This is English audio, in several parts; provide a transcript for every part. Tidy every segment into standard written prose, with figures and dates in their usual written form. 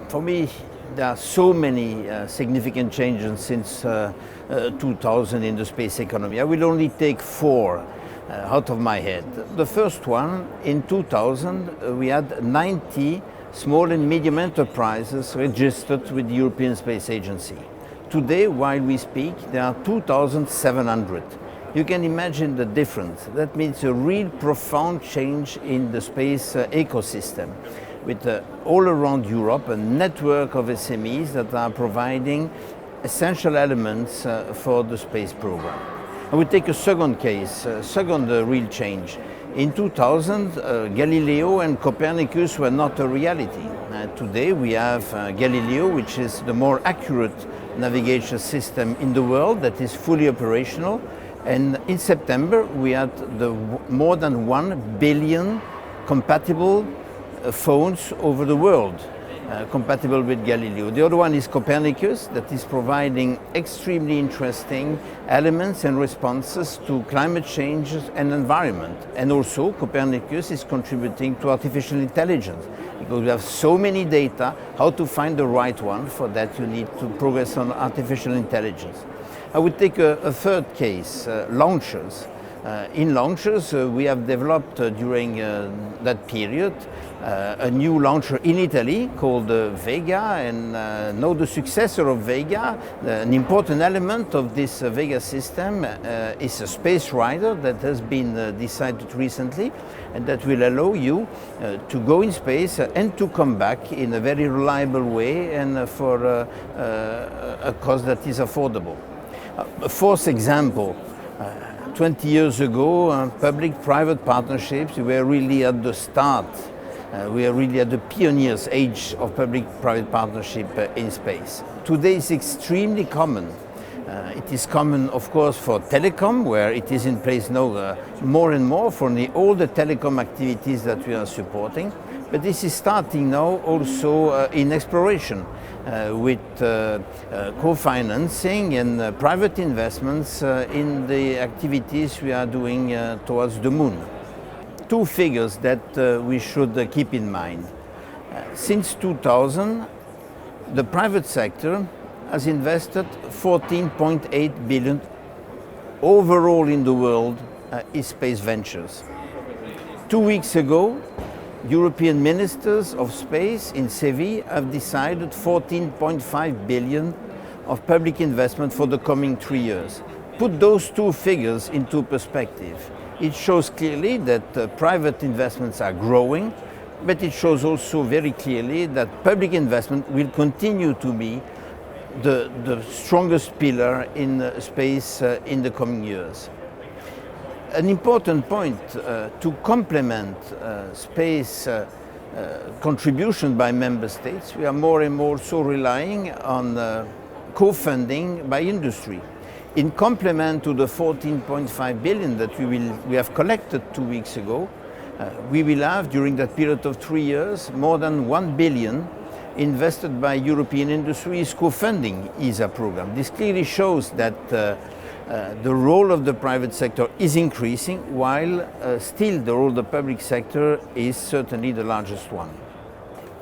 For me, there are so many significant changes since 2000 in the space economy. I will only take four out of my head. The first one, in 2000, we had 90 small and medium enterprises registered with the European Space Agency. Today, while we speak, there are 2,700. You can imagine the difference. That means a real profound change in the space ecosystem, with all around Europe a network of SMEs that are providing essential elements for the space program. I will take a second case, second real change. In 2000, Galileo and Copernicus were not a reality. Today we have Galileo, which is the more accurate navigation system in the world that is fully operational. And in September, we had more than 1 billion compatible phones over the world, compatible with Galileo. The other one is Copernicus, that is providing extremely interesting elements and responses to climate change and environment. And also, Copernicus is contributing to artificial intelligence, because we have so many data. How to find the right one? For that, you need to progress on artificial intelligence. I would take a third case, launchers. In launchers, we have developed during that period a new launcher in Italy called Vega, and now the successor of Vega. An important element of this Vega system is a space rider that has been decided recently, and that will allow you to go in space and to come back in a very reliable way and for a cost that is affordable. A fourth example, 20 years ago, public-private partnerships were really at the start. We are really at the pioneers' age of public-private partnership in space. Today it's extremely common. It is common, of course, for telecom, where it is in place now more and more for all the telecom activities that we are supporting. But this is starting now also in exploration with co-financing and private investments in the activities we are doing towards the moon. Two figures that we should keep in mind. Since 2000, the private sector has invested 14.8 billion overall in the world in space ventures. 2 weeks ago, European ministers of space in Seville have decided 14.5 billion of public investment for the coming 3 years. Put those two figures into perspective. It shows clearly that private investments are growing, but it shows also very clearly that public investment will continue to be the strongest pillar in space in the coming years. An important point to complement space contribution by member states, we are more and more so relying on co-funding by industry. In complement to the 14.5 billion that we have collected 2 weeks ago, we will have during that period of 3 years more than 1 billion invested by European industries co-funding ESA program. This clearly shows that the role of the private sector is increasing, while still the role of the public sector is certainly the largest one.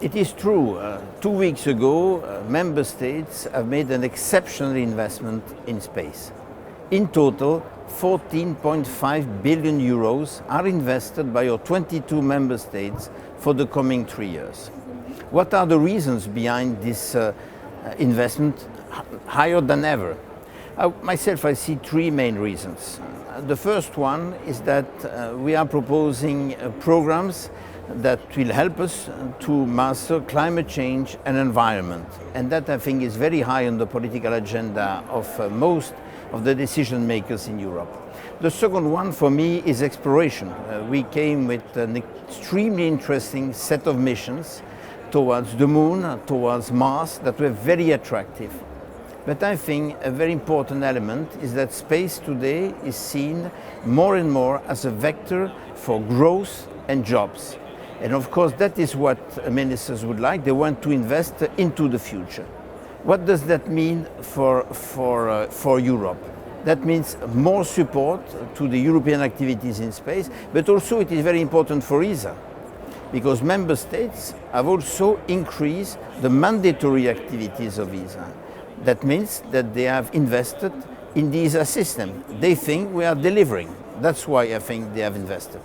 It is true, 2 weeks ago, member states have made an exceptional investment in space. In total, 14.5 billion euros are invested by our 22 member states for the coming 3 years. What are the reasons behind this investment higher than ever? Myself, I see three main reasons. The first one is that we are proposing programs that will help us to master climate change and environment. And that, I think, is very high on the political agenda of most of the decision makers in Europe. The second one for me is exploration. We came with an extremely interesting set of missions towards the moon, towards Mars, that were very attractive. But I think a very important element is that space today is seen more and more as a vector for growth and jobs. And of course, that is what ministers would like. They want to invest into the future. What does that mean for Europe? That means more support to the European activities in space, but also it is very important for ESA. because member states have also increased the mandatory activities of ESA. That means that they have invested in the ESA system. They think we are delivering. That's why I think they have invested.